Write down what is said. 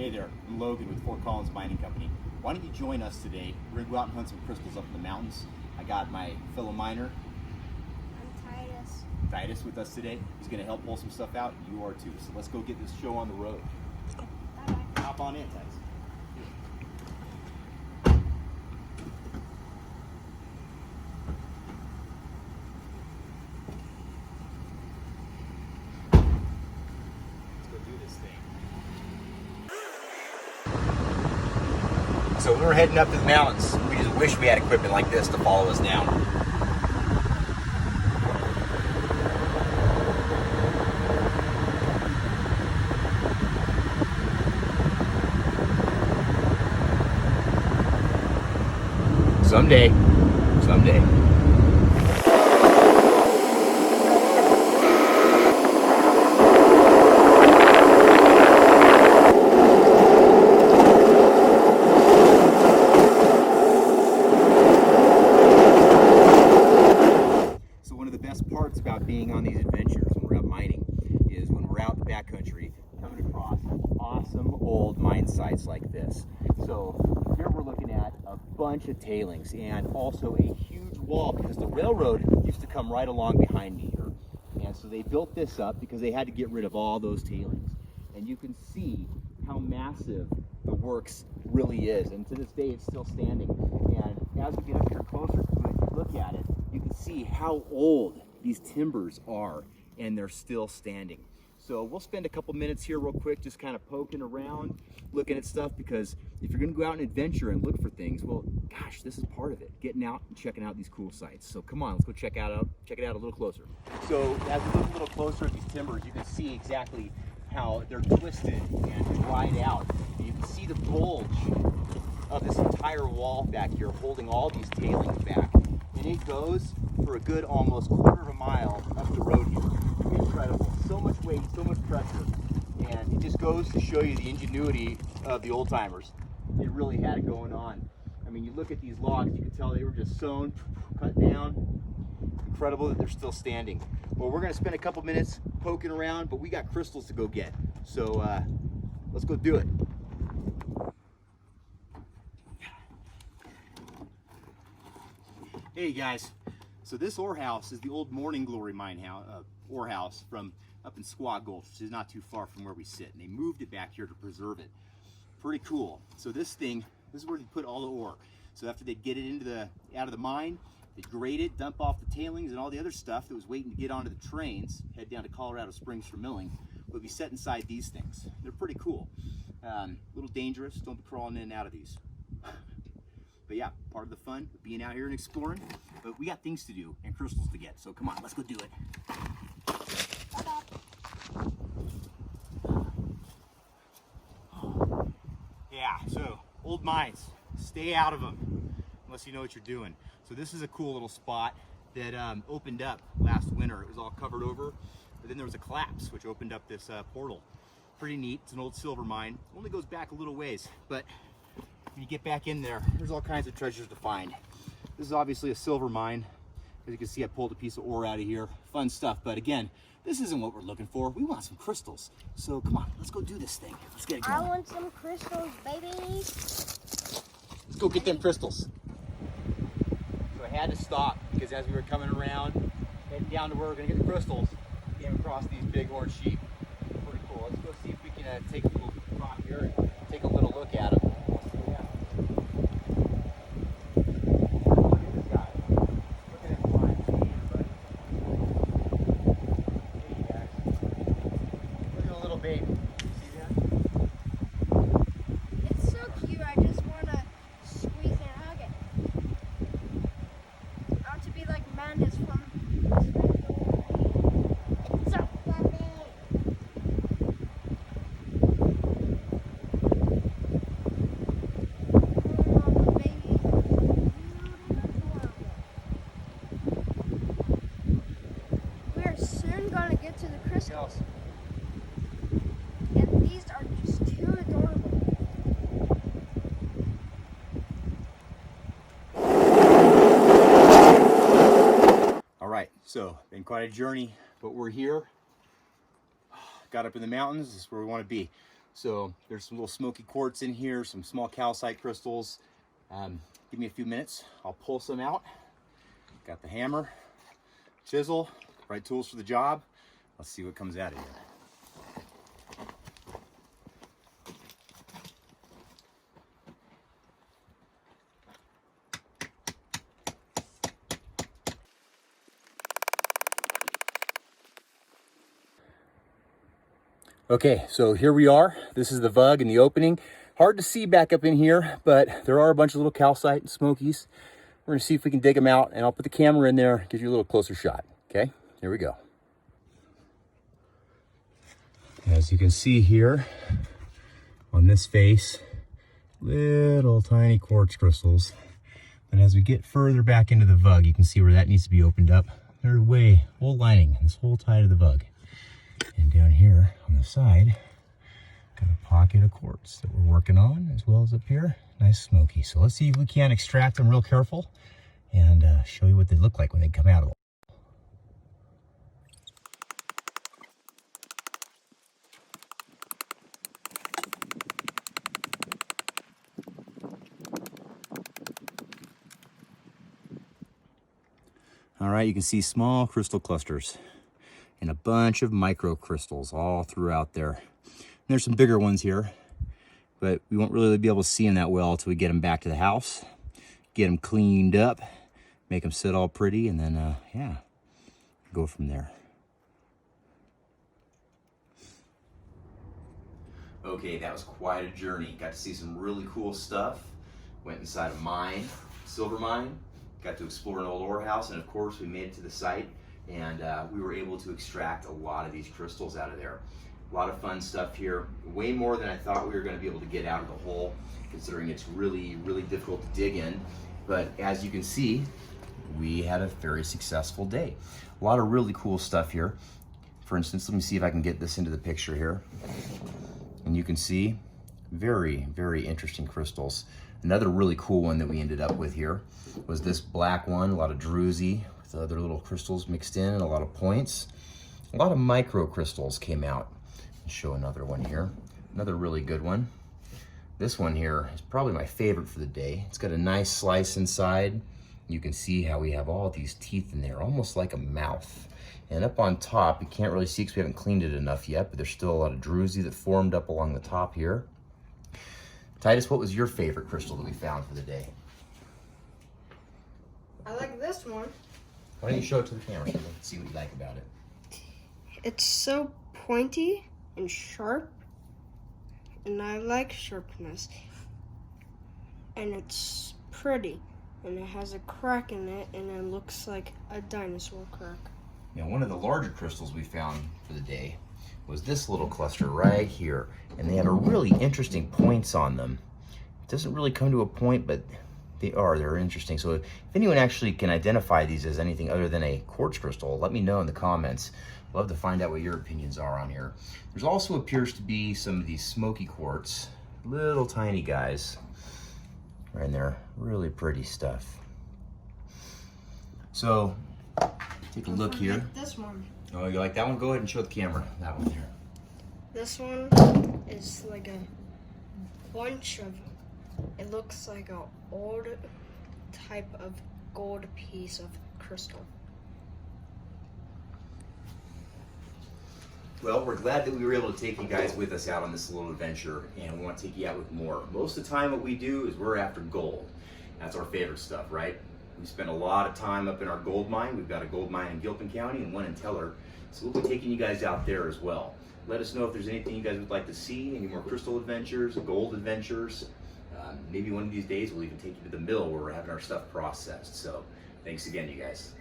Hey there, I'm Logan with Fort Collins Mining Company. Why don't you join us today? We're going to go out and hunt some crystals up in the mountains. I got my fellow miner, I'm Titus, with us today. He's going to help pull some stuff out. You are too. So let's go get this show on the road. Bye-bye. Hop on in, Titus. Let's go do this thing. So we're heading up to the mountains. We just wish we had equipment like this to follow us down. Someday. So one of the best parts about being on these adventures when we're out mining is when we're out in the backcountry, coming across awesome old mine sites like this. So here we're looking at a bunch of tailings and also a huge wall because the railroad used to come right along behind me here. And so they built this up because they had to get rid of all those tailings. And you can see how massive the works really is. And to this day, it's still standing. And as we get up here closer to it, if you look at it, you can see how old these timbers are, and they're still standing. So we'll spend a couple minutes here real quick just kind of poking around, looking at stuff, because if you're going to go out and adventure and look for things, well, gosh, this is part of it, getting out and checking out these cool sites. So come on, let's go check it out a little closer. So as we look a little closer at these timbers, you can see exactly how they're twisted and dried out. And you can see the bulge of this entire wall back here holding all these tailings back. And it goes for a good almost quarter of a mile up the road here. Incredible. So much weight, so much pressure. And it just goes to show you the ingenuity of the old timers. They really had it going on. I mean, you look at these logs, you can tell they were just sewn, cut down. Incredible that they're still standing. Well, we're going to spend a couple minutes poking around, but we got crystals to go get. So let's go do it. Hey guys, so this ore house is the old Morning Glory ore house from up in Squaw Gulch, which is not too far from where we sit. And they moved it back here to preserve it. Pretty cool. So this is where they put all the ore. So after they get it out of the mine, they grade it, dump off the tailings and all the other stuff that was waiting to get onto the trains, head down to Colorado Springs for milling, will be set inside these things. They're pretty cool. A little dangerous, don't be crawling in and out of these. But yeah, part of the fun of being out here and exploring. But we got things to do and crystals to get, so come on, let's go do it. Yeah, so old mines, stay out of them unless you know what you're doing. So this is a cool little spot that opened up last winter. It was all covered over, but then there was a collapse which opened up this portal. Pretty neat. It's an old silver mine. Only goes back a little ways, but when you get back in there, there's all kinds of treasures to find. This is obviously a silver mine. As you can see, I pulled a piece of ore out of here. Fun stuff, but again, this isn't what we're looking for. We want some crystals. So come on, let's go do this thing. Let's get it going. I want some crystals, baby. Let's go get them crystals. So I had to stop because as we were coming around, heading down to where we're gonna get the crystals, we came across these big orange sheep. Pretty cool. Let's go see if we can take a little drop here and take a little look at them. And these are just too adorable. So, been quite a journey, but we're here. Got up in the mountains, this is where we want to be. So there's some little smoky quartz in here, some small calcite crystals. Give me a few minutes, I'll pull some out. Got the hammer, chisel, right tools for the job. Let's see what comes out of here. Okay, so here we are. This is the VUG in the opening. Hard to see back up in here, but there are a bunch of little calcite and smokies. We're gonna see if we can dig them out, and I'll put the camera in there, give you a little closer shot, okay? Here we go. As you can see here on this face, little tiny quartz crystals. And as we get further back into the VUG, you can see where that needs to be opened up. There's whole lining, this whole side of the VUG. And down here on the side, got a pocket of quartz that we're working on, as well as up here, nice smoky. So let's see if we can extract them real careful and show you what they look like when they come out of them. All right, you can see small crystal clusters and a bunch of microcrystals all throughout there. And there's some bigger ones here, but we won't really be able to see them that well until we get them back to the house, get them cleaned up, make them sit all pretty, and then, yeah, go from there. Okay, that was quite a journey. Got to see some really cool stuff. Went inside a mine, silver mine. Got to explore an old ore house, and of course we made it to the site, and we were able to extract a lot of these crystals out of there. A lot of fun stuff here, way more than I thought we were going to be able to get out of the hole, considering it's really, really difficult to dig in. But as you can see, we had a very successful day. A lot of really cool stuff here. For instance, let me see if I can get this into the picture here. And you can see very, very interesting crystals. Another really cool one that we ended up with here was this black one, a lot of druzy with other little crystals mixed in and a lot of points. A lot of micro crystals came out. I'll show another one here. Another really good one. This one here is probably my favorite for the day. It's got a nice slice inside. You can see how we have all these teeth in there, almost like a mouth. And up on top, you can't really see because we haven't cleaned it enough yet, but there's still a lot of druzy that formed up along the top here. Titus, what was your favorite crystal that we found for the day? I like this one. Why don't you show it to the camera so we can see what you like about it? It's so pointy and sharp, and I like sharpness. And it's pretty, and it has a crack in it, and it looks like a dinosaur crack. Now, one of the larger crystals we found for the day was this little cluster right here, and they have a really interesting points on them. It doesn't really come to a point, but they're interesting. So if anyone actually can identify these as anything other than a quartz crystal, let me know in the comments. Love to find out what your opinions are on here. There's also appears to be some of these smoky quartz, little tiny guys right in there, really pretty stuff. So take a look here. This one. Oh, you like that one? Go ahead and show the camera. That one there. This one is like a bunch of, it looks like an old type of gold piece of crystal. Well, we're glad that we were able to take you guys with us out on this little adventure, and we want to take you out with more. Most of the time what we do is we're after gold. That's our favorite stuff, right? We spend a lot of time up in our gold mine. We've got a gold mine in Gilpin County and one in Teller. So we'll be taking you guys out there as well. Let us know if there's anything you guys would like to see, any more crystal adventures, gold adventures. Maybe one of these days we'll even take you to the mill where we're having our stuff processed. So thanks again, you guys.